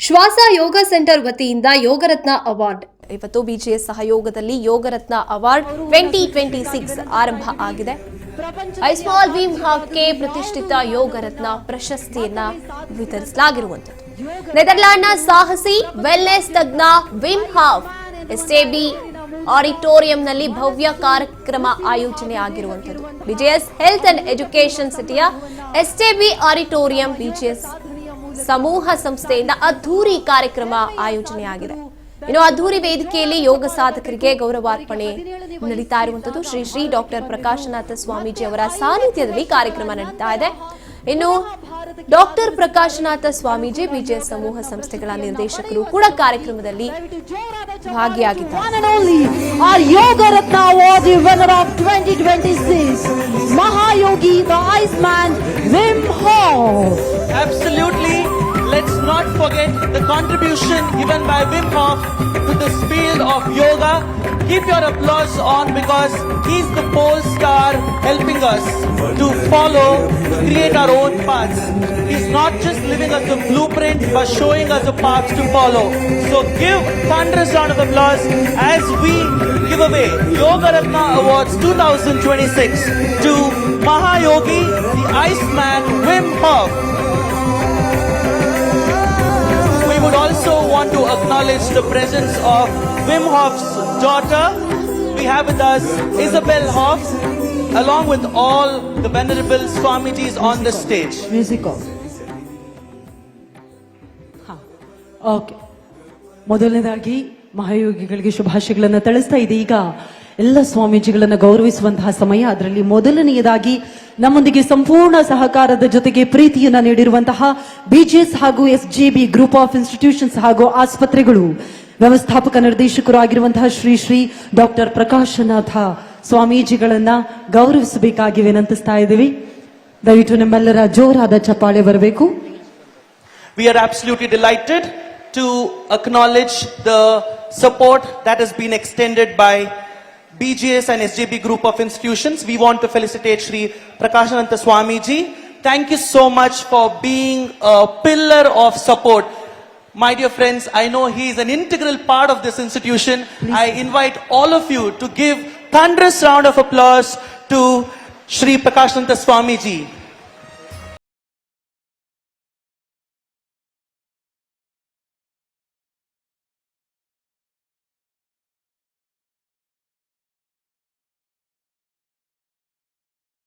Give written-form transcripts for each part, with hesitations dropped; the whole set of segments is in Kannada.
ಶ್ವಾಸ ಯೋಗ ಸೆಂಟರ್ ವತಿಯಿಂದ ಯೋಗರತ್ನ ಅವಾರ್ಡ್ ಇವತ್ತು ಬಿಜಿಎಸ್ ಸಹಯೋಗದಲ್ಲಿ ಯೋಗರತ್ನ ಅವಾರ್ಡ್ 2026 ಆರಂಭ ಆಗಿದೆ. ಐಸ್ಮಾಲ್ ವಿಮ್ ಹಾಫ್ಗೆ ಪ್ರತಿಷ್ಠಿತ ಯೋಗರತ್ನ ಪ್ರಶಸ್ತಿಯನ್ನ ವಿತರಿಸಲಾಗಿರುವಂತದ್ದು. ನೆದರ್ಲ್ಯಾಂಡ್ನ ಸಾಹಸಿ ವೆಲ್ನೆಸ್ ತಜ್ಞ ವಿಮ್ ಹಾಫ್ ಎಸ್ಎಬಿ ಆಡಿಟೋರಿಯಂನಲ್ಲಿ ಭವ್ಯ ಕಾರ್ಯಕ್ರಮ ಆಯೋಜನೆ ಆಗಿರುವಂತದ್ದು. ಬಿಜಿಎಸ್ ಹೆಲ್ತ್ ಅಂಡ್ ಎಜುಕೇಶನ್ ಸಿಟಿಯ ಎಸ್ಎಬಿ ಆಡಿಟೋರಿಯಂ ಬಿಜಿಎಸ್ ಸಮೂಹ ಸಂಸ್ಥೆಯಿಂದ ಅದ್ಧೂರಿ ಕಾರ್ಯಕ್ರಮ ಆಯೋಜನೆಯಾಗಿದೆ. ಇನ್ನು ಅದ್ಧೂರಿ ವೇದಿಕೆಯಲ್ಲಿ ಯೋಗ ಸಾಧಕರಿಗೆ ಗೌರವಾರ್ಪಣೆ ನಡೀತಾ ಇರುವಂತದ್ದು. ಶ್ರೀ ಶ್ರೀ ಡಾಕ್ಟರ್ ಪ್ರಕಾಶನಾಥ ಸ್ವಾಮೀಜಿ ಅವರ ಸಾನ್ನಿಧ್ಯದಲ್ಲಿ ಕಾರ್ಯಕ್ರಮ ನಡೀತಾ ಇದೆ. ಇನ್ನು ಡಾಕ್ಟರ್ ಪ್ರಕಾಶನಾಥ ಸ್ವಾಮೀಜಿ ಬಿಜಿಎಸ್ ಸಮೂಹ ಸಂಸ್ಥೆಗಳ ನಿರ್ದೇಶಕರು ಕೂಡ ಕಾರ್ಯಕ್ರಮದಲ್ಲಿ ಭಾಗಿಯಾಗಿದ್ದಾರೆ. ಮಹಾಯೋಗಿ the Iceman Wim Hof. Absolutely. Let's not forget the contribution given by Wim Hof to this field of yoga. Keep your applause on because he's the pole star helping us to follow, to create our own paths. He's not just giving us a blueprint but showing us a path to follow. So give thunderous round of applause as we give away Yoga Ratna Awards 2026 to Mahayogi, the Iceman Wim Hof. We would also want to acknowledge the presence of Wim Hof's daughter. We have with us Isabel Hof, along with all the venerable Swamijis on the stage. Music off. Okay, ಮೊದಲನೇದಾಗಿ ಮಹಾಯೋಗಿಗಳಿಗೆ ಶುಭಾಶಯಗಳನ್ನು ತಿಳಿಸ್ತಾ ಇದೆ. ಈಗ ಎಲ್ಲ ಸ್ವಾಮೀಜಿಗಳನ್ನ ಗೌರವಿಸುವಂತಹ ಸಮಯ. ಅದರಲ್ಲಿ ಮೊದಲನೆಯದಾಗಿ ನಮ್ಮೊಂದಿಗೆ ಸಂಪೂರ್ಣ ಸಹಕಾರದ ಜೊತೆಗೆ ಪ್ರೀತಿಯನ್ನ ನೀಡಿರುವಂತಹ ಬಿಜಿಎಸ್ ಹಾಗೂ ಎಸ್ಜೆಬಿ ಗ್ರೂಪ್ ಆಫ್ ಇನ್ಸ್ಟಿಟ್ಯೂಷನ್ಸ್ ಹಾಗೂ ಆಸ್ಪತ್ರೆಗಳು ವ್ಯವಸ್ಥಾಪಕ ನಿರ್ದೇಶಕರು ಆಗಿರುವಂತಹ ಶ್ರೀ ಶ್ರೀ ಡಾಕ್ಟರ್ ಪ್ರಕಾಶನಾಥ ಸ್ವಾಮೀಜಿಗಳನ್ನ ಗೌರವಿಸಬೇಕಾಗಿ ವಿನಂತಿಸ್ತಾ ಇದ್ದೀವಿ. ದಯವಿಟ್ಟು ನಮ್ಮೆಲ್ಲರ ಜೋರಾದ ಚಪ್ಪಾಳೆ ಬರಬೇಕು. We are absolutely delighted to acknowledge the support that has been extended by BGS and SJB group of institutions. We want to felicitate Shri Prakashananta Swamiji. Thank you so much for being a pillar of support. My dear friends, I know he is an integral part of this institution. Please. I invite all of you to give thunderous round of applause to Shri Prakashananta Swamiji.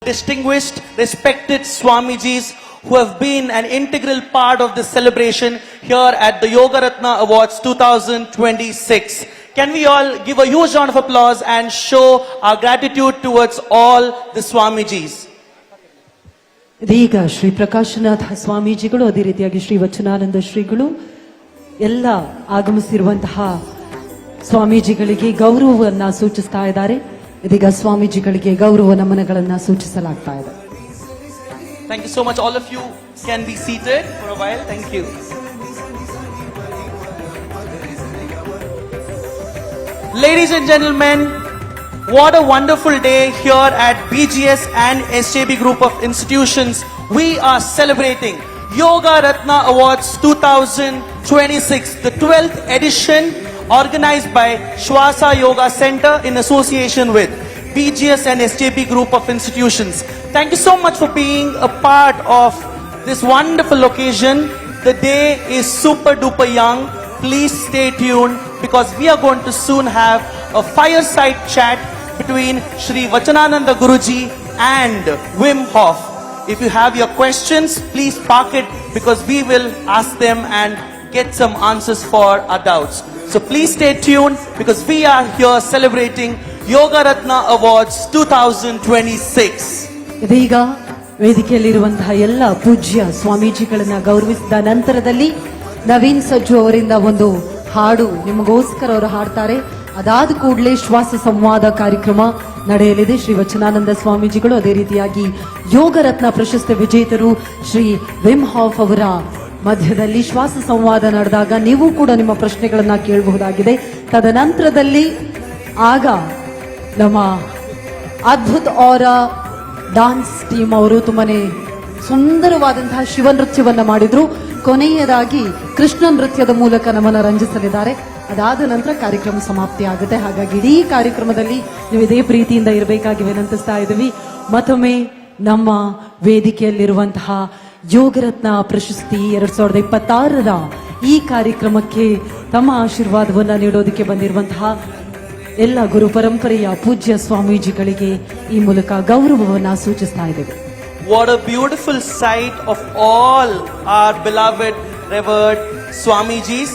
Distinguished, respected Swamijis who have been an integral part of this celebration here at the Yoga Ratna Awards 2026. Can we all give a huge round of applause and show our gratitude towards all the Swamijis? ಇದೀಗ ಶ್ರೀ ಪ್ರಕಾಶನಾಥ ಸ್ವಾಮೀಜಿಗಳು, ಅದೇ ರೀತಿಯಾಗಿ ಶ್ರೀ ವಚನಾನಂದ ಶ್ರೀಗಳು ಎಲ್ಲ ಆಗಮಿಸಿರುವಂತಹ ಸ್ವಾಮೀಜಿಗಳಿಗೆ ಗೌರವವನ್ನ ಸೂಚಿಸ್ತಾ ಇದ್ದಾರೆ. ಇದೀಗ ಸ್ವಾಮೀಜಿಗಳಿಗೆ ಗೌರವ ನಮನಗಳನ್ನ ಸೂಚಿಸಲಾಗ್ತಾ ಇದೆ. Thank you so much. All of you can be seated for a while. Thank you. Ladies and gentlemen, what a wonderful day here at BGS and SJB group of institutions. We are celebrating Yoga Ratna Awards 2026, the 12th edition, organized by Shwasa Yoga Center in association with BGS and SJB group of institutions. Thank you so much for being a part of this wonderful occasion. The day is super duper young. Please stay tuned because we are going to soon have a fireside chat between Shri Vachanananda Guruji and Wim Hof. If you have your questions, please park it because we will ask them and get some answers for our doubts. So please stay tuned because we are here celebrating Yoga Ratna Awards 2026. ಇದೀಗ ವೇದಿಕೆಯಲ್ಲಿರುವಂತಹ ಎಲ್ಲ ಪೂಜ್ಯ ಸ್ವಾಮೀಜಿಗಳನ್ನ ಗೌರವಿಸಿದ ನಂತರದಲ್ಲಿ ನವೀನ್ ಸಜ್ಜು ಅವರಿಂದ ಒಂದು ಹಾಡು ನಿಮಗೋಸ್ಕರ ಅವರು ಹಾಡ್ತಾರೆ. ಅದಾದ ಕೂಡಲೇ ಶ್ವಾಸ ಸಂವಾದ ಕಾರ್ಯಕ್ರಮ ನಡೆಯಲಿದೆ. ಶ್ರೀ ವಚನಾನಂದ ಸ್ವಾಮೀಜಿಗಳು, ಅದೇ ರೀತಿಯಾಗಿ ಯೋಗ ರತ್ನ ಪ್ರಶಸ್ತಿ ವಿಜೇತರು ಶ್ರೀ ವಿಮ್ ಹಾಫ್ ಅವರ ಮಧ್ಯದಲ್ಲಿ ಶ್ವಾಸ ಸಂವಾದ ನಡೆದಾಗ ನೀವು ಕೂಡ ನಿಮ್ಮ ಪ್ರಶ್ನೆಗಳನ್ನ ಕೇಳಬಹುದಾಗಿದೆ. ತದನಂತರದಲ್ಲಿ ಆಗ ನಮ್ಮ ಅದ್ಭುತ ಅವರ ಡಾನ್ಸ್ ಟೀಮ್ ಅವರು ತುಂಬಾನೇ ಸುಂದರವಾದಂತಹ ಶಿವ ನೃತ್ಯವನ್ನ ಮಾಡಿದ್ರು. ಕೊನೆಯದಾಗಿ ಕೃಷ್ಣ ನೃತ್ಯದ ಮೂಲಕ ನಮ್ಮನ್ನ ರಂಜಿಸಲಿದ್ದಾರೆ. ಅದಾದ ನಂತರ ಕಾರ್ಯಕ್ರಮ ಸಮಾಪ್ತಿ ಆಗುತ್ತೆ. ಹಾಗಾಗಿ ಇಡೀ ಕಾರ್ಯಕ್ರಮದಲ್ಲಿ ನೀವು ಇದೇ ಪ್ರೀತಿಯಿಂದ ಇರಬೇಕಾಗಿ ವಿನಂತಿಸ್ತಾ ಇದ್ದೀವಿ. ಮತ್ತೊಮ್ಮೆ ನಮ್ಮ ವೇದಿಕೆಯಲ್ಲಿರುವಂತಹ ಯೋಗರತ್ನ ಪ್ರಶಸ್ತಿ 2026ರ ಈ ಕಾರ್ಯಕ್ರಮಕ್ಕೆ ತಮ್ಮ ಆಶೀರ್ವಾದವನ್ನ ನೀಡೋದಕ್ಕೆ ಬಂದಿರುವಂತಹ ಎಲ್ಲ ಗುರು ಪರಂಪರೆಯ ಪೂಜ್ಯ ಸ್ವಾಮೀಜಿಗಳಿಗೆ ಈ ಮೂಲಕ ಗೌರವವನ್ನ ಸೂಚಿಸ್ತಾ ಇದ್ದೇವೆ. What a beautiful sight of all our beloved, revered Swamijis.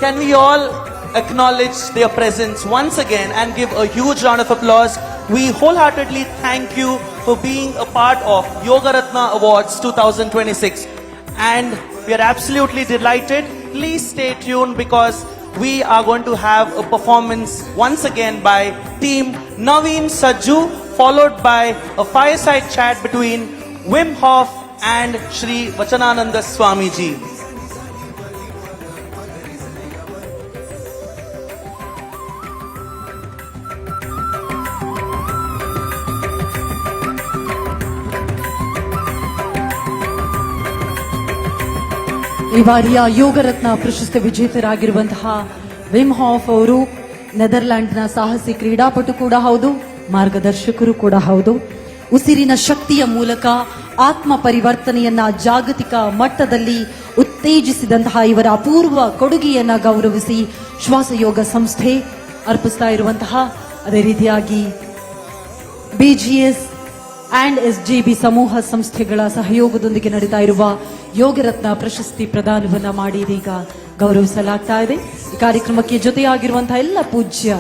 Can we all acknowledge their presence once again and give a huge round of applause? We wholeheartedly thank you for being a part of Yoga Ratna Awards 2026. And we are absolutely delighted. Please stay tuned because we are going to have a performance once again by team Naveen Sajju, followed by a fireside chat between Wim Hof and Shri Vachanananda Swamiji. ಈ ಬಾರಿಯ ಯೋಗರತ್ನ ಪ್ರಶಸ್ತಿ ವಿಜೇತರಾಗಿರುವಂತಹ ವಿಮ್ ಹಾಫ್ ಅವರು ನೆದರ್ಲ್ಯಾಂಡ್ನ ಸಾಹಸಿ ಕ್ರೀಡಾಪಟು ಕೂಡ ಹೌದು, ಮಾರ್ಗದರ್ಶಕರು ಕೂಡ ಹೌದು. ಉಸಿರಿನ ಶಕ್ತಿಯ ಮೂಲಕ ಆತ್ಮ ಪರಿವರ್ತನೆಯನ್ನ ಜಾಗತಿಕ ಮಟ್ಟದಲ್ಲಿ ಉತ್ತೇಜಿಸಿದಂತಹ ಇವರ ಅಪೂರ್ವ ಕೊಡುಗೆಯನ್ನ ಗೌರವಿಸಿ ಶ್ವಾಸಯೋಗ ಸಂಸ್ಥೆ ಅರ್ಪಿಸ್ತಾ ಇರುವಂತಹ, ಅದೇ ರೀತಿಯಾಗಿ ಬಿಜಿಎಸ್ ಅಂಡ್ ಎಸ್ಜೆಬಿ ಸಮೂಹ ಸಂಸ್ಥೆಗಳ ಸಹಯೋಗದೊಂದಿಗೆ ನಡೀತಾ ಇರುವ ಯೋಗರತ್ನ ಪ್ರಶಸ್ತಿ ಪ್ರದಾನವನ್ನ ಮಾಡಿ ಇದೀಗ ಗೌರವಿಸಲಾಗ್ತಾ ಇದೆ. ಈ ಕಾರ್ಯಕ್ರಮಕ್ಕೆ ಜೊತೆಯಾಗಿರುವಂತಹ ಎಲ್ಲ ಪೂಜ್ಯ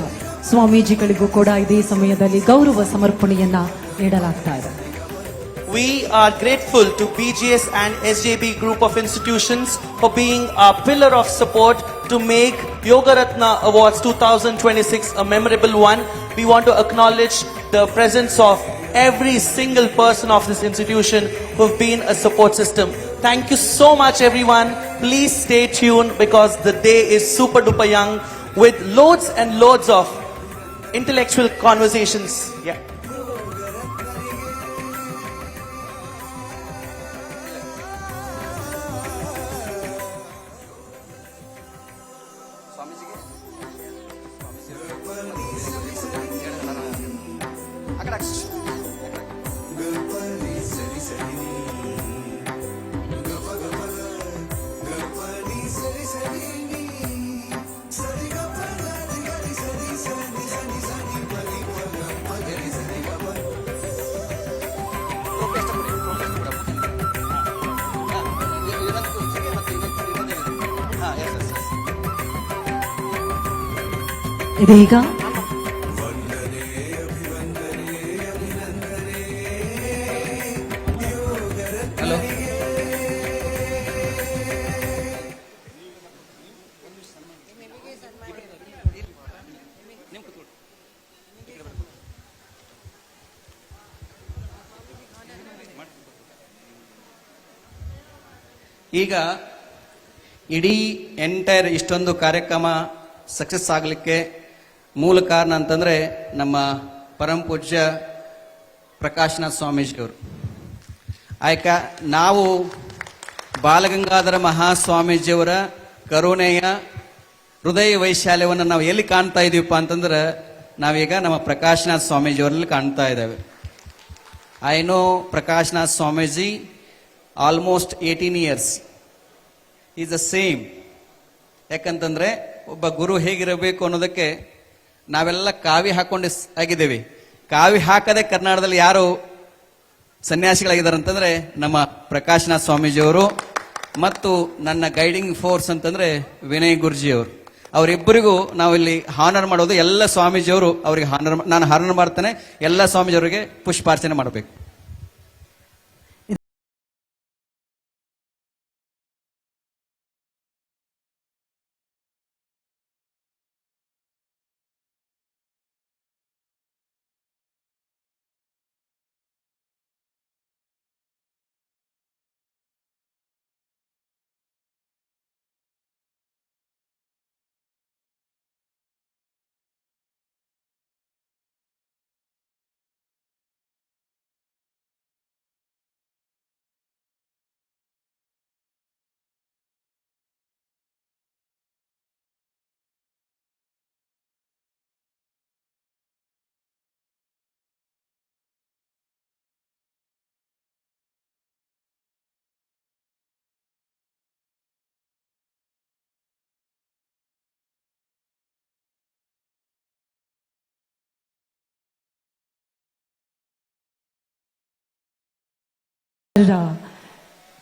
ಸ್ವಾಮೀಜಿಗಳಿಗೂ ಕೂಡ ಇದೇ ಸಮಯದಲ್ಲಿ ಗೌರವ ಸಮರ್ಪಣೆಯನ್ನ ನೀಡಲಾಗ್ತಾ ಇದೆ. We are grateful to BGS and SJB group of institutions for being our pillar of support to make Yoga Ratna Awards 2026 a memorable one. We want to acknowledge the presence of every single person of this institution who have been a support system. Thank you so much everyone. Please stay tuned because the day is super duper young with loads and loads of intellectual conversations. Yeah. ಇದೀಗ ಈಗ ಇಡೀ ಎಂಟೈರ್ ಇಷ್ಟೊಂದು ಕಾರ್ಯಕ್ರಮ ಸಕ್ಸಸ್ ಆಗಲಿಕ್ಕೆ ಮೂಲ ಕಾರಣ ಅಂತಂದ್ರೆ ನಮ್ಮ ಪರಮ ಪೂಜ್ಯ ಪ್ರಕಾಶನಾಥ್ ಸ್ವಾಮೀಜಿಯವರು. ಆಯ್ಕ ನಾವು ಬಾಲಗಂಗಾಧರ ಮಹಾಸ್ವಾಮೀಜಿಯವರ ಕರುಣೆಯ ಹೃದಯ ವೈಶಾಲ್ಯವನ್ನು ನಾವು ಎಲ್ಲಿ ಕಾಣ್ತಾ ಇದೀವಪ್ಪ ಅಂತಂದ್ರೆ ನಾವೀಗ ನಮ್ಮ ಪ್ರಕಾಶನಾಥ್ ಸ್ವಾಮೀಜಿಯವರಲ್ಲಿ ಕಾಣ್ತಾ ಇದ್ದೇವೆ. I know Prakashnath Swamiji almost 18 years. Is the same. ಯಾಕಂತಂದ್ರೆ ಒಬ್ಬ ಗುರು ಹೇಗಿರಬೇಕು ಅನ್ನೋದಕ್ಕೆ ನಾವೆಲ್ಲ ಕಾವಿ ಹಾಕೊಂಡು ಆಗಿದ್ದೇವೆ. ಕಾವಿ ಹಾಕದೆ ಕರ್ನಾಟಕದಲ್ಲಿ ಯಾರು ಸನ್ಯಾಸಿಗಳಾಗಿದ್ದಾರೆ ಅಂತಂದ್ರೆ ನಮ್ಮ ಪ್ರಕಾಶನಾಥ್ ಸ್ವಾಮೀಜಿಯವರು ಮತ್ತು ನನ್ನ ಗೈಡಿಂಗ್ ಫೋರ್ಸ್ ಅಂತಂದ್ರೆ ವಿನಯ್ ಗುರುಜಿಯವರು. ಅವರಿಬ್ಬರಿಗೂ ನಾವಿಲ್ಲಿ ಹಾನರ್ ಮಾಡೋದು ಎಲ್ಲ ಸ್ವಾಮೀಜಿಯವರು ಅವರಿಗೆ ನಾನು ಹಾನರ್ ಮಾಡ್ತೇನೆ. ಎಲ್ಲ ಸ್ವಾಮೀಜಿಯವರಿಗೆ ಪುಷ್ಪಾರ್ಚನೆ ಮಾಡಬೇಕು.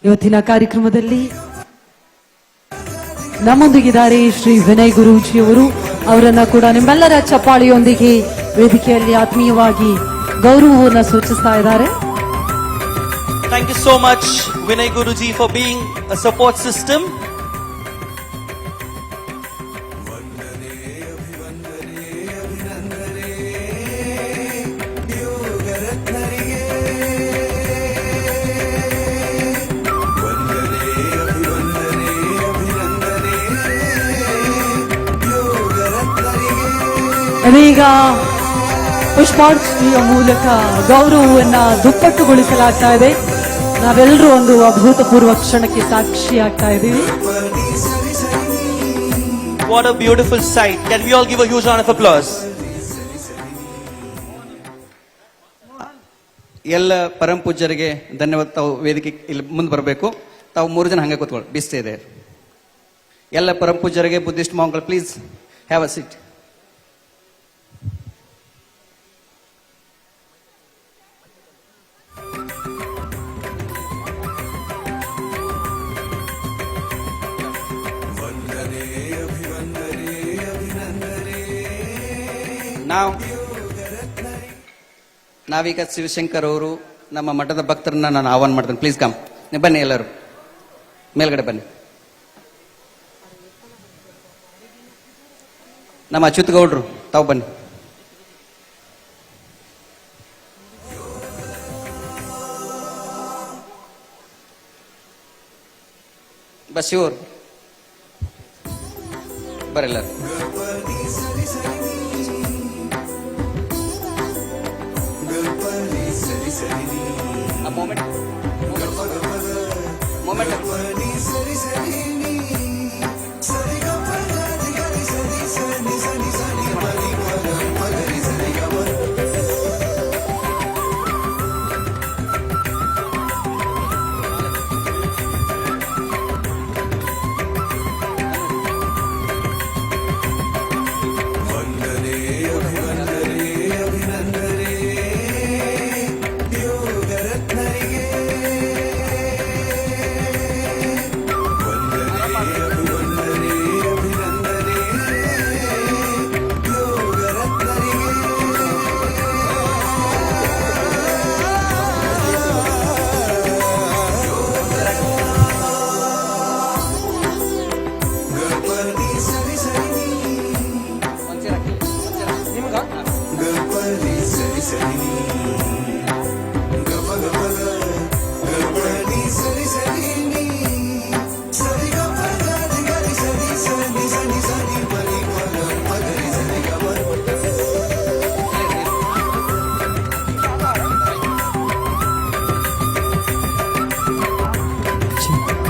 ಇವತ್ತಿನ ಕಾರ್ಯಕ್ರಮದಲ್ಲಿ ನಮ್ಮೊಂದಿಗಿದ್ದಾರೆ ಶ್ರೀ ವಿನಯ್ ಗುರೂಜಿ ಅವರು. ಅವರನ್ನ ಕೂಡ ನಿಮ್ಮೆಲ್ಲರ ಚಪ್ಪಾಳಿಯೊಂದಿಗೆ ವೇದಿಕೆಯಲ್ಲಿ ಆತ್ಮೀಯವಾಗಿ ಗೌರವವನ್ನು ಸೂಚಿಸ್ತಾ ಇದ್ದಾರೆ. Thank you so much, Vinay Guruji, for being a support system. ಇದೀಗ ಪುಷ್ಪಾರ್ಚನೆಯ ಮೂಲಕ ಗೌರವವನ್ನ ದುಪ್ಪಟ್ಟುಗೊಳಿಸಲಾಗ್ತಾ ಇದೆ. ನಾವೆಲ್ಲರೂ ಒಂದು ಅಭೂತಪೂರ್ವ ಕ್ಷಣಕ್ಕೆ ಸಾಕ್ಷಿಯಾಗ್ತಾ ಇದ್ದೀವಿ. What a beautiful sight. Can we all give a huge round of applause? ಎಲ್ಲ ಪರಂ ಪೂಜ್ಯರಿಗೆ ಧನ್ಯವಾದ. ತಾವು ವೇದಿಕೆ ಇಲ್ಲಿ ಮುಂದೆ ಬರಬೇಕು. ತಾವು 3 ಜನ ಹಂಗೆ ಕೂತ್ಕೊಳ್ಳಿ, ಬಿಸ್ತಾ ಇದೆ. ಎಲ್ಲ ಪರಂ ಪೂಜ್ಯರಿಗೆ, ಬುದ್ಧಿಸ್ಟ್ ಮಾಂಗಳು, ಪ್ಲೀಸ್ ಹ್ಯಾವ್ ಅ ಸೀಟ್. ನಾವೀಗ ಶಿವಶಂಕರ್ ಅವರು ನಮ್ಮ ಮಠದ ಭಕ್ತರನ್ನ ನಾನು ಆಹ್ವಾನ ಮಾಡ್ತೇನೆ. ಪ್ಲೀಸ್ ಕಮ್, ನೀವು ಬನ್ನಿ, ಎಲ್ಲರೂ ಮೇಲ್ಗಡೆ ಬನ್ನಿ. ನಮ್ಮ ಅಚ್ಯುತ್ ಗೌಡ್ರು ತಾವು ಬನ್ನಿ. ಬಸ್ ಇವರು ಬರೆಲ್ಲರು.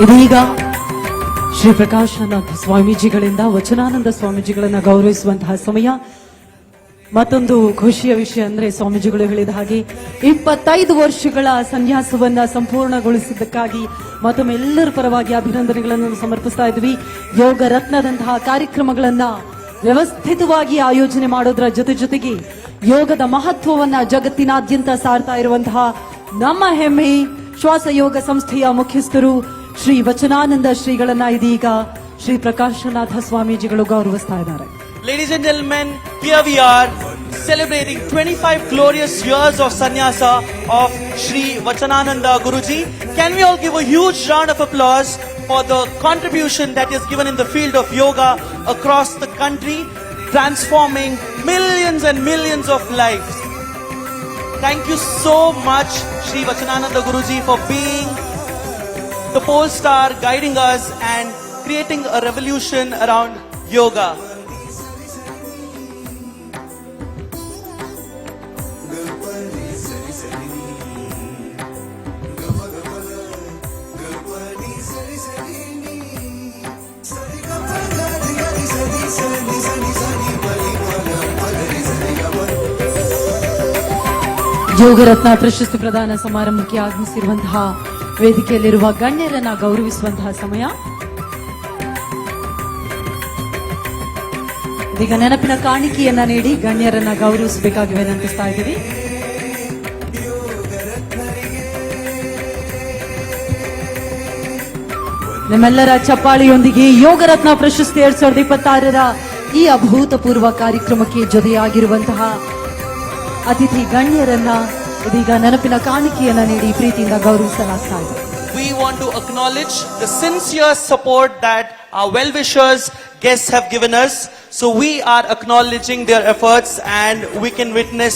ಇದೀಗ ಶ್ರೀ ಪ್ರಕಾಶನಾಥ ಸ್ವಾಮೀಜಿಗಳಿಂದ ವಚನಾನಂದ ಸ್ವಾಮೀಜಿಗಳನ್ನ ಗೌರವಿಸುವಂತಹ ಸಮಯ. ಮತ್ತೊಂದು ಖುಷಿಯ ವಿಷಯ ಅಂದ್ರೆ, ಸ್ವಾಮೀಜಿಗಳು ಹೇಳಿದ ಹಾಗೆ 25 ವರ್ಷಗಳ ಸನ್ಯಾಸವನ್ನ ಸಂಪೂರ್ಣಗೊಳಿಸಿದ್ದಕ್ಕಾಗಿ ಮತ್ತೊಮ್ಮೆ ಎಲ್ಲರ ಪರವಾಗಿ ಅಭಿನಂದನೆಗಳನ್ನು ಸಮರ್ಪಿಸ್ತಾ ಇದ್ವಿ. ಯೋಗ ರತ್ನದಂತಹ ಕಾರ್ಯಕ್ರಮಗಳನ್ನ ವ್ಯವಸ್ಥಿತವಾಗಿ ಆಯೋಜನೆ ಮಾಡೋದ್ರ ಜೊತೆಗೆ ಯೋಗದ ಮಹತ್ವವನ್ನ ಜಗತ್ತಿನಾದ್ಯಂತ ಸಾರ್ತಾ ಇರುವಂತಹ ನಮ್ಮ ಹೆಮ್ಮೆ ಶ್ವಾಸ ಯೋಗ ಸಂಸ್ಥೆಯ ಮುಖ್ಯಸ್ಥರು ಶ್ರೀ ವಚನಾನಂದ ಶ್ರೀಗಳನ್ನ ಇದೀಗ ಶ್ರೀ ಪ್ರಕಾಶನಾಥ ಸ್ವಾಮೀಜಿಗಳು ಗೌರವಿಸ್ತಾ ಇದ್ದಾರೆ. Ladies and gentlemen, here we are celebrating 25 glorious years of sannyasa of Shri Vachanananda Guruji. Can we all give a huge round of applause for the contribution that is given in the field of yoga across the country, transforming millions and millions of lives. Thank you so much, Shri Vachanananda Guruji, for being the pole star, guiding us and creating a revolution around yoga. ಯೋಗರತ್ನ ಪ್ರಶಸ್ತಿ ಪ್ರದಾನ ಸಮಾರಂಭಕ್ಕೆ ಆಗಮಿಸಿರುವಂತಹ ವೇದಿಕೆಯಲ್ಲಿರುವ ಗಣ್ಯರನ್ನ ಗೌರವಿಸುವಂತಹ ಸಮಯ. ಇದೀಗ ನೆನಪಿನ ಕಾಣಿಕೆಯನ್ನ ನೀಡಿ ಗಣ್ಯರನ್ನ ಗೌರವಿಸಬೇಕಾಗಿ ವಿನಂತಿಸ್ತಾ ಇದ್ದೀವಿ. ನಿಮ್ಮೆಲ್ಲರ ಚಪ್ಪಾಳಿಯೊಂದಿಗೆ ಯೋಗರತ್ನ ಪ್ರಶಸ್ತಿ 2026ರ ಈ ಅಭೂತಪೂರ್ವ ಕಾರ್ಯಕ್ರಮಕ್ಕೆ ಜೊತೆಯಾಗಿರುವಂತಹ ಅತಿಥಿ ಗಣ್ಯರನ್ನ ಇದೀಗ ನೆನಪಿನ ಕಾಣಿಕೆಯನ್ನ ನೀಡಿ ಪ್ರೀತಿಯಿಂದ ಗೌರವಿಸಲಾಗ್ತಾ ಇದೆ. We want to acknowledge the sincere support that our well-wishers, guests have given us. So we are acknowledging their efforts, and we can witness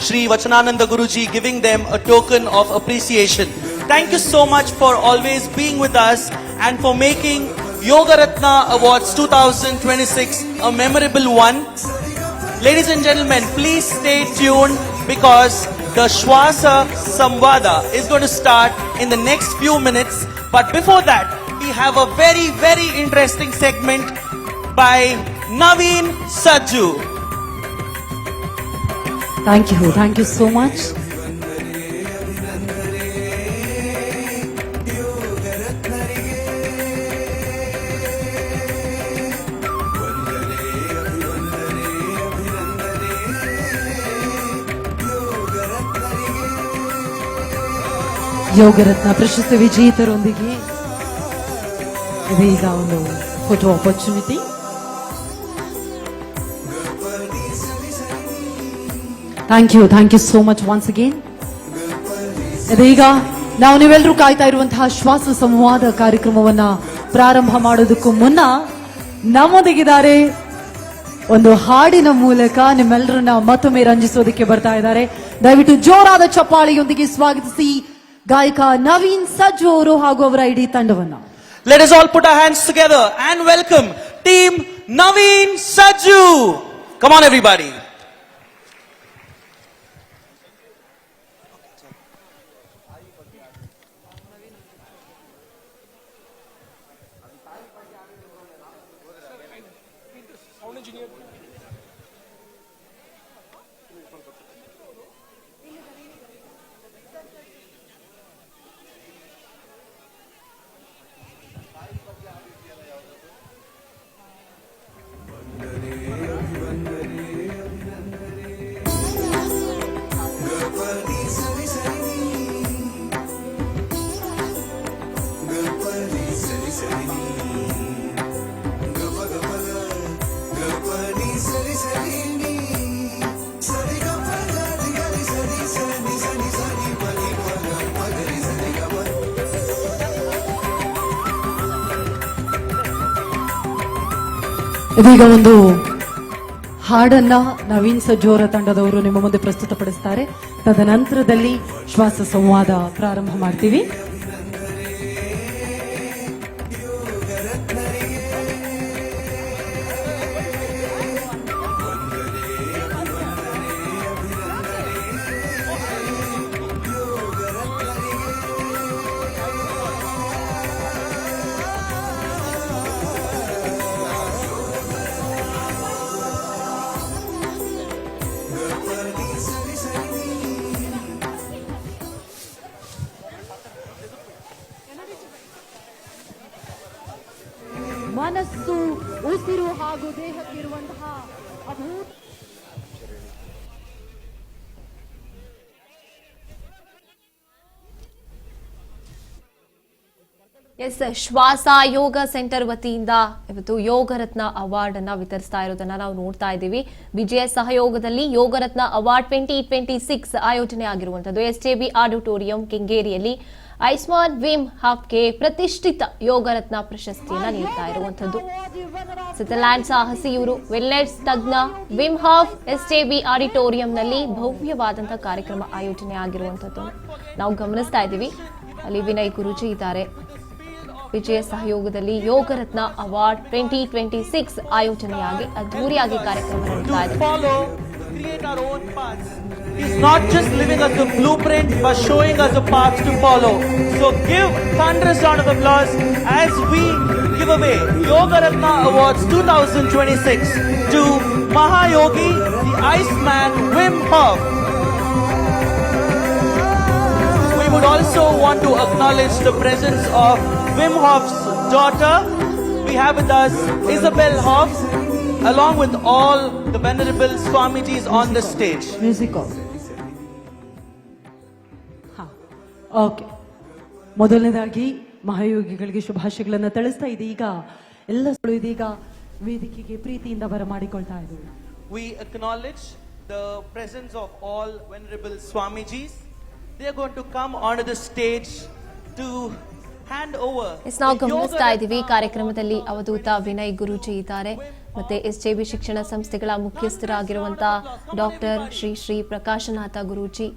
Shri Vachanananda Guruji giving them a token of appreciation. Thank you so much for always being with us and for making Yoga Ratna Awards 2026 a memorable one. Ladies and gentlemen, please stay tuned because the Shwasa Samvada is going to start in the next few minutes. But before that, we have a very, very interesting segment by Naveen Sajju. Thank you so much. ಯೋಗರತ್ನ ಪ್ರಶಸ್ತಿ ವಿಜೇತರೊಂದಿಗೆ ಇದೀಗ ಒಂದು photo opportunity. Thank you so much once again. ಇದೀಗ ನಾವು ನೀವೆಲ್ಲರೂ ಕಾಯ್ತಾ ಇರುವಂತಹ ಶ್ವಾಸ ಸಂವಾದ ಕಾರ್ಯಕ್ರಮವನ್ನ ಪ್ರಾರಂಭ ಮಾಡೋದಕ್ಕೂ ಮುನ್ನ ನಮ್ಮೊಂದಿಗಿದ್ದಾರೆ ಒಂದು ಹಾಡಿನ ಮೂಲಕ ನಿಮ್ಮೆಲ್ಲರನ್ನ ಮತ್ತೊಮ್ಮೆ ರಂಜಿಸೋದಕ್ಕೆ ಬರ್ತಾ ಇದ್ದಾರೆ. ದಯವಿಟ್ಟು ಜೋರಾದ ಚಪ್ಪಾಳಿಯೊಂದಿಗೆ ಸ್ವಾಗತಿಸಿ ಗಾಯಕ ನವೀನ್ ಸಜ್ಜು ಅವರು ಹಾಗೂ ಅವರ ಇಡೀ ತಂಡವನ್ನ. Let us all put our hands together and welcome Team Naveen Sajju. Come on everybody. ಇದೀಗ ಒಂದು ಹಾಡನ್ನ ನವೀನ್ ಸಜ್ಜು ಅವರ ತಂಡದವರು ನಿಮ್ಮ ಮುಂದೆ ಪ್ರಸ್ತುತಪಡಿಸ್ತಾರೆ. ತದನಂತರದಲ್ಲಿ ಶ್ವಾಸ ಸಂವಾದ ಪ್ರಾರಂಭ ಮಾಡ್ತೀವಿ. ಮನಸ್ಸು, ಉಸಿರು ಹಾಗೂ ದೇಹಕ್ಕಿರುವಂತಹ ಅಭೂತ ಶ್ವಾಸ ಯೋಗ ಸೆಂಟರ್ ವತಿಯಿಂದ ಇವತ್ತು ಯೋಗರತ್ನ ಅವಾರ್ಡ್ ಅನ್ನ ವಿತರಿಸ್ತಾ ಇರೋದನ್ನ ನಾವು ನೋಡ್ತಾ ಇದ್ದೀವಿ. ಬಿಜಿಎಸ್ ಸಹಯೋಗದಲ್ಲಿ ಯೋಗರತ್ನ ಅವಾರ್ಡ್ 2026 ಆಯೋಜನೆ ಆಗಿರುವಂತದ್ದು ಎಸ್ಜೆಬಿ ಆಡಿಟೋರಿಯಂ ಕೆಂಗೇರಿಯಲ್ಲಿ ಐಸ್ಮಾನ್ ವಿಮ್ ಹಾಫ್ಗೆ ಪ್ರತಿಷ್ಠಿತ ಯೋಗರತ್ನ ಪ್ರಶಸ್ತಿಯನ್ನ ನೀಡ್ತಾ ಇರುವಂತದ್ದು. ಸ್ವಿಟ್ಜರ್ಲ್ಯಾಂಡ್ ಸಾಹಸಿ ಇವರು ವೆಲ್ನೆಸ್ ತಜ್ಞ ವಿಮ್ ಹಾಫ್ ಎಸ್ಜೆಬಿ ಆಡಿಟೋರಿಯಂನಲ್ಲಿ ಭವ್ಯವಾದಂತಹ ಕಾರ್ಯಕ್ರಮ ಆಯೋಜನೆ ಆಗಿರುವಂತದ್ದು ನಾವು ಗಮನಿಸ್ತಾ ಇದ್ದೀವಿ. ಅಲ್ಲಿ ವಿನಯ್ ಗುರುಜಿ ಇದ್ದಾರೆ. ಬಿಜಿಎಸ್ ಸಹಯೋಗದಲ್ಲಿ ಯೋಗರತ್ನ ಅವಾರ್ಡ್ 2026 ಆಯೋಜನೆಯಾಗಿ ಅದ್ದೂರಿಯಾಗಿ ಕಾರ್ಯಕ್ರಮ ನಡೆಯುತ್ತಾ ಇದೆ. Create our own paths. He's not just living us a blueprint but showing us a path to follow. So give thunderous round of applause as we give away Yoga Ratna Awards 2026 to Mahayogi, the Iceman Wim Hof. We would also want to acknowledge the presence of Wim Hof's daughter. We have with us Isabel Hof, along with all the venerable Swamijis on the stage. Music okay. ಮೊದಲನೇದಾಗಿ ಮಹಾಯೋಗಿಗಳಿಗೆ ಶುಭಾಶಯಗಳನ್ನು ತಿಳಿಸ್ತಾ ಇದೀಗ ಎಲ್ಲ ಇದೀಗ ವೇದಿಕೆಗೆ ಪ್ರೀತಿಯಿಂದ ಬರಮಾಡಿಕೊಳ್ತಾ ಇದ್ದೀವಿ. We acknowledge the presence of all venerable Swamijis. They are going to come onto the stage to hand over. ನಾವು ಗಮನಿಸ್ತಾ ಇದ್ದೀವಿ ಕಾರ್ಯಕ್ರಮದಲ್ಲಿ ಅವಧೂತ ವಿನಯ್ ಗುರೂಜಿ ಇದ್ದಾರೆ, ಮತ್ತೆ SJB ಶಿಕ್ಷಣ ಸಂಸ್ಥೆಗಳ ಮುಖ್ಯಸ್ಥರಾಗಿರುವಂತಹ ಡಾಕ್ಟರ್ ಶ್ರೀ ಪ್ರಕಾಶನಾಥ ಗುರೂಜಿ,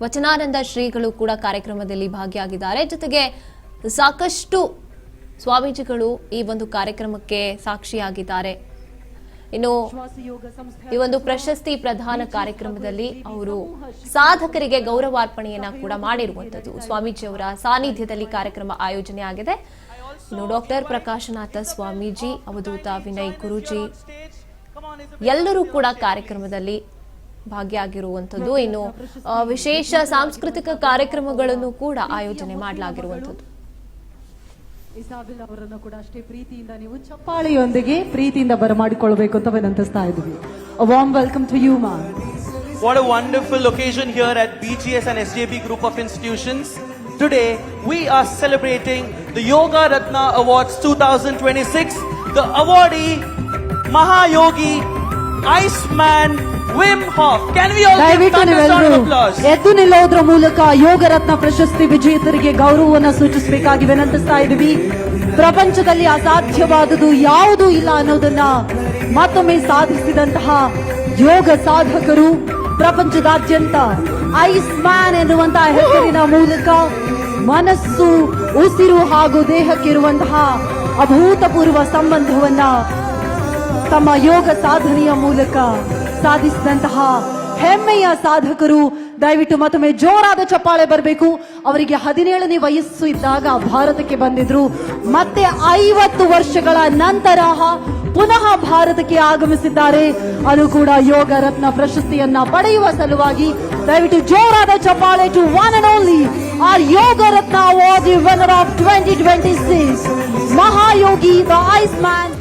ವಚನಾನಂದ ಶ್ರೀಗಳು ಕೂಡ ಕಾರ್ಯಕ್ರಮದಲ್ಲಿ ಭಾಗಿಯಾಗಿದ್ದಾರೆ. ಜೊತೆಗೆ ಸಾಕಷ್ಟು ಸ್ವಾಮೀಜಿಗಳು ಈ ಒಂದು ಕಾರ್ಯಕ್ರಮಕ್ಕೆ ಸಾಕ್ಷಿಯಾಗಿದ್ದಾರೆ. ಇನ್ನು ಈ ಒಂದು ಪ್ರಶಸ್ತಿ ಪ್ರದಾನ ಕಾರ್ಯಕ್ರಮದಲ್ಲಿ ಅವರು ಸಾಧಕರಿಗೆ ಗೌರವಾರ್ಪಣೆಯನ್ನ ಕೂಡ ಮಾಡಿರುವಂತದ್ದು ಸ್ವಾಮೀಜಿಯವರ ಸಾನ್ನಿಧ್ಯದಲ್ಲಿ ಕಾರ್ಯಕ್ರಮ ಆಯೋಜನೆ ಆಗಿದೆ. ಇನ್ನು ಡಾಕ್ಟರ್ ಪ್ರಕಾಶನಾಥ ಸ್ವಾಮೀಜಿ, ಅವಧೂತ ವಿನಯ್ ಗುರೂಜಿ ಎಲ್ಲರೂ ಕೂಡ ಕಾರ್ಯಕ್ರಮದಲ್ಲಿ ಭಾಗಿಯಾಗಿರುವಂತದ್ದು. ಇನ್ನು ವಿಶೇಷ ಸಾಂಸ್ಕೃತಿಕ ಕಾರ್ಯಕ್ರಮಗಳನ್ನು ಕೂಡ ಆಯೋಜನೆ ಮಾಡಲಾಗಿರುವಂತದ್ದು. ಇಸಾಬೆಲ್ ಅವರನ್ನು ಕೂಡ ಅಷ್ಟೇ ಪ್ರೀತಿಯಿಂದ ನೀವು ಚಪ್ಪಾಳೆಯೊಂದಿಗೆ ಪ್ರೀತಿಯಿಂದ ಬರಮಾಡಿಕೊಳ್ಳಬೇಕು ಅಂತ ವಿನಂತಿಸ್ತಾ ಇದ್ದೀವಿ. A warm welcome to you, ma'am. What a wonderful occasion here at BGS and SJB Group of Institutions. Today, we are celebrating the Yoga Ratna Awards 2026. The awardee, Mahayogi, Iceman, Wim Hof. Can we all give ದಯವಿಟ್ಟು thunderous round of ನೀವೆಲ್ಲರೂ applause? ಎದ್ದು ನಿಲ್ಲೋದ್ರ ಮೂಲಕ ಯೋಗ ರತ್ನ ಪ್ರಶಸ್ತಿ ವಿಜೇತರಿಗೆ ಗೌರವವನ್ನು ಸೂಚಿಸಬೇಕಾಗಿ ವಿನಂತಿಸ್ತಾ ಇದ್ದೀವಿ. ಪ್ರಪಂಚದಲ್ಲಿ ಅಸಾಧ್ಯವಾದುದು ಯಾವುದೂ ಇಲ್ಲ ಅನ್ನೋದನ್ನ ಮತ್ತೊಮ್ಮೆ ಸಾಧಿಸಿದಂತಹ ಯೋಗ ಸಾಧಕರು ಪ್ರಪಂಚದಾದ್ಯಂತ ಐಸ್ ಮ್ಯಾನ್ ಎನ್ನುವಂತಹ ಹೆಸರಿನ ಮೂಲಕ ಮನಸ್ಸು, ಉಸಿರು ಹಾಗೂ ದೇಹಕ್ಕಿರುವಂತಹ ಅಭೂತಪೂರ್ವ ಸಂಬಂಧವನ್ನ ತಮ್ಮ ಯೋಗ ಸಾಧನೆಯ ಮೂಲಕ ಸಾಧಿಸಿದಂತಹ ಹೆಮ್ಮೆಯ ಸಾಧಕರು. ದಯವಿಟ್ಟು ಮತ್ತೊಮ್ಮೆ ಜೋರಾದ ಚಪ್ಪಾಳೆ ಬರಬೇಕು. ಅವರಿಗೆ 17ನೇ ವಯಸ್ಸು ಇದ್ದಾಗ ಭಾರತಕ್ಕೆ ಬಂದಿದ್ರು. ಮತ್ತೆ 50 ವರ್ಷಗಳ ನಂತರ ಪುನಃ ಭಾರತಕ್ಕೆ ಆಗಮಿಸಿದ್ದಾರೆ. ಅದು ಕೂಡ ಯೋಗ ರತ್ನ ಪ್ರಶಸ್ತಿಯನ್ನ ಪಡೆಯುವ ಸಲುವಾಗಿ. ದಯವಿಟ್ಟು ಜೋರಾದ ಚಪ್ಪಾಳೆ to one and only R Yoga Ratna award winner of 2026 Mahayogi the ice man